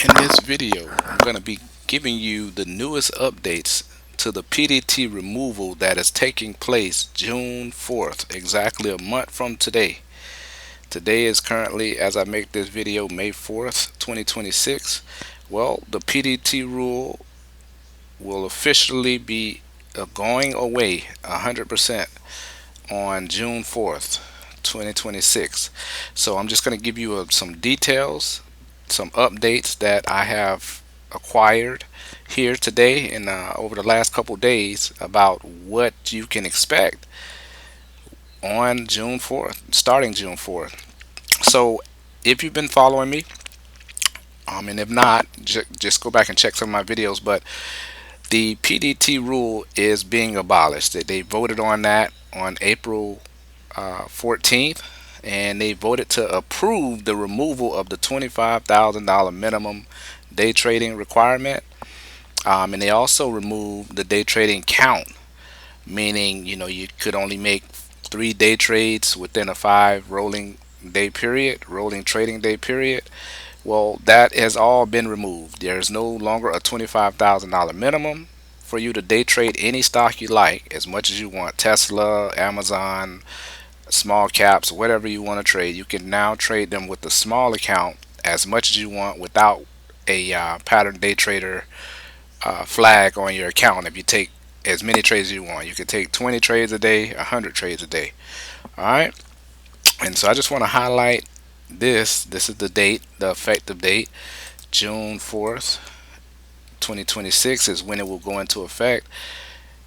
In this video, I'm going to be giving you the newest updates to the PDT removal that is taking place June 4th, exactly a month from today. Today is currently, as I make this video, May 4th, 2026. Well, the PDT rule will officially be going away 100% on June 4th, 2026. So I'm just going to give you some details, some updates that I have acquired here today and over the last couple days about what you can expect on June 4th, starting June 4th. So if you've been following me, and if not, just go back and check some of my videos. But the PDT rule is being abolished. They voted on that on April 14th, and they voted to approve the removal of the $25,000 minimum day trading requirement. And they also removed the day trading count, meaning you could only make 3 day trades within a 5 rolling trading day period. Well, that has all been removed. There's no longer a $25,000 minimum for you to day trade any stock you like as much as you want. Tesla, Amazon, small caps, whatever you want to trade. You can now trade them with the small account as much as you want without a pattern day trader flag on your account. If you take as many trades as you want, you can take 20 trades a day, 100 trades a day. All right. And so I just want to highlight this. This is the date, the effective date, June 4th, 2026 is when it will go into effect.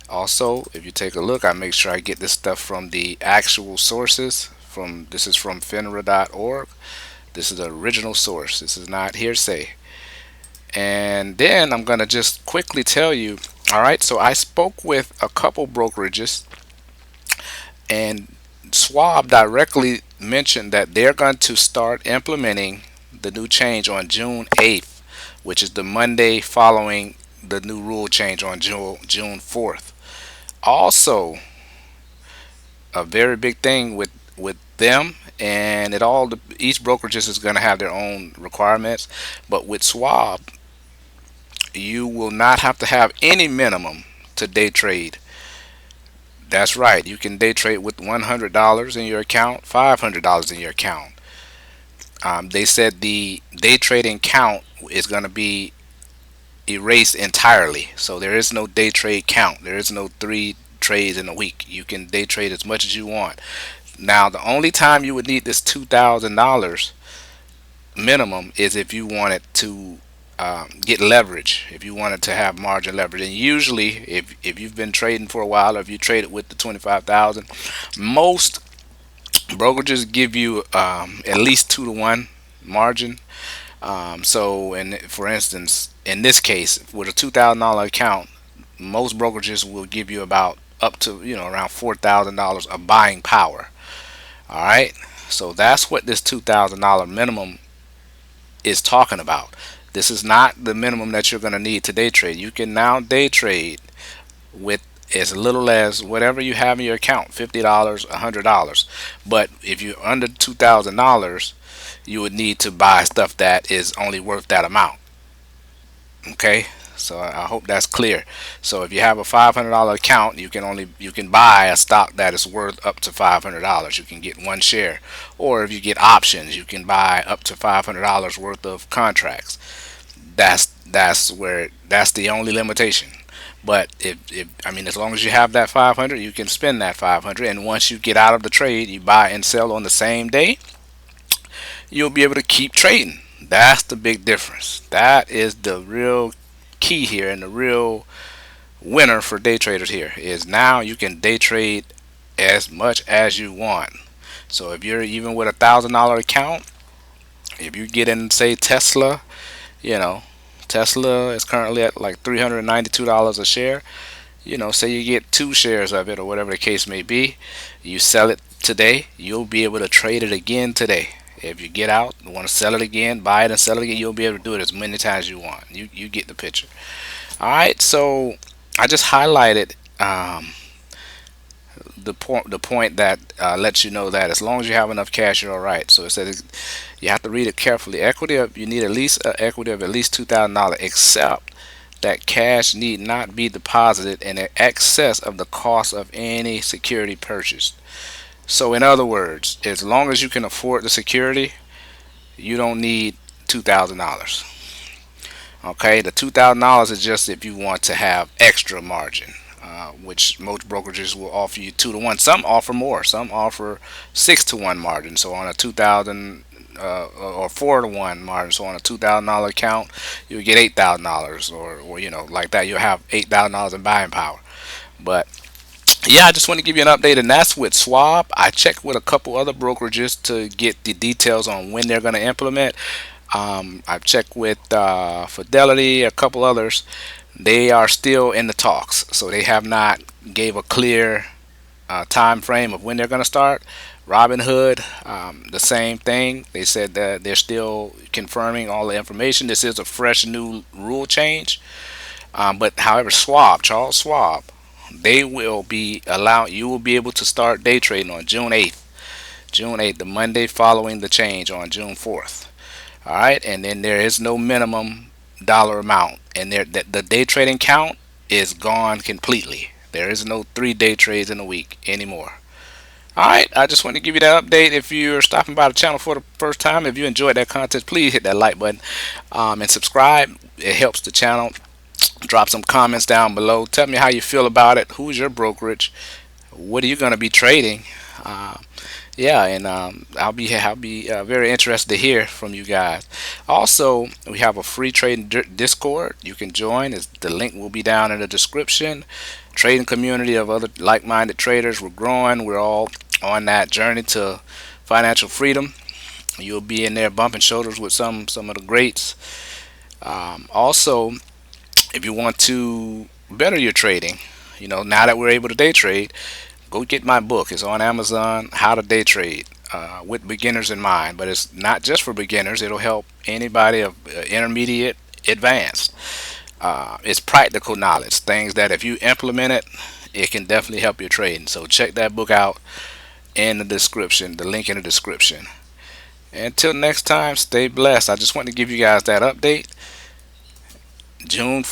Also, if you take a look, I make sure I get this stuff from the actual sources. This is from FINRA.org. This is the original source. This is not hearsay. And then I'm gonna just quickly tell you. All right, so I spoke with a couple brokerages, and Schwab directly mentioned that they're going to start implementing the new change on June 8th, which is the Monday following the new rule change on June 4th. Also, a very big thing with them, and each brokerage is going to have their own requirements, but with Schwab you will not have to have any minimum to day trade. That's right, you can day trade with $100 in your account, $500 in your account. They said the day trading count is going to be erased entirely, so there is no day trade count. There is no 3 trades in a week. You can day trade as much as you want. Now, the only time you would need this $2,000 minimum is if you wanted to get leverage, if you wanted to have margin leverage. And usually, if you've been trading for a while, or if you traded with the 25,000, most brokerages give you at least 2 to 1 margin. For instance, in this case, with a $2,000 account, most brokerages will give you about up to around $4,000 of buying power. All right, so that's what this $2,000 minimum is talking about. This is not the minimum that you're going to need to day trade. You can now day trade with as little as whatever you have in your account, $50, $100. But if you're under $2,000, you would need to buy stuff that is only worth that amount. Okay, so I hope that's clear. So if you have a $500 account, you can buy a stock that is worth up to $500. You can get 1 share, or if you get options, you can buy up to $500 worth of contracts. That's the only limitation. But if I mean, as long as you have that 500, you can spend that 500, and once you get out of the trade, you buy and sell on the same day. You'll be able to keep trading. That's the big difference. That is the real key here, and the real winner for day traders here is now you can day trade as much as you want. So if you're even with $1,000 account, if you get in, say, Tesla, you know, Tesla is currently at like $392 a share. Say you get 2 shares of it, or whatever the case may be, you sell it today, you'll be able to trade it again today. If you get out and want to sell it again, buy it and sell it again, you'll be able to do it as many times as you want. You get the picture. All right, so I just highlighted the point that lets you know that as long as you have enough cash, you're all right. So it says you have to read it carefully. You need at least equity of at least $2,000, except that cash need not be deposited in excess of the cost of any security purchased. So in other words, as long as you can afford the security, you don't need $2,000. Okay, the $2,000 is just if you want to have extra margin, which most brokerages will offer you 2 to 1. Some offer more. Some offer 6 to 1 margin. So on a 2,000 or 4 to 1 margin. So on a $2,000 account, you'll get $8,000, or like that. You'll have $8,000 in buying power. But yeah, I just want to give you an update, and that's with Schwab. I checked with a couple other brokerages to get the details on when they're going to implement. I've checked with Fidelity, a couple others. They are still in the talks, so they have not gave a clear time frame of when they're going to start. Robinhood, the same thing. They said that they're still confirming all the information. This is a fresh new rule change. But however, Charles Schwab, they will be allowed. You will be able to start day trading on June 8th. June 8th, the Monday following the change on June 4th. All right, and then there is no minimum dollar amount, and the day trading count is gone completely. There is no 3 day trades in a week anymore. All right, I just want to give you that update. If you're stopping by the channel for the first time, if you enjoyed that content, please hit that like button and subscribe. It helps the channel. Drop some comments down below. Tell me how you feel about it. Who's your brokerage? What are you going to be trading? Uh, yeah, and I'll be very interested to hear from you guys. Also, we have a free trading Discord you can join. The link will be down in the description. Trading community of other like-minded traders. We're growing. We're all on that journey to financial freedom. You'll be in there bumping shoulders with some of the greats. Also, if you want to better your trading, now that we're able to day trade, go get my book. It's on Amazon, How to Day Trade, with beginners in mind. But it's not just for beginners. It'll help anybody of intermediate, advanced. It's practical knowledge, things that if you implement it, it can definitely help your trading. So check that book out in the description, the link in the description. Until next time, stay blessed. I just want to give you guys that update. June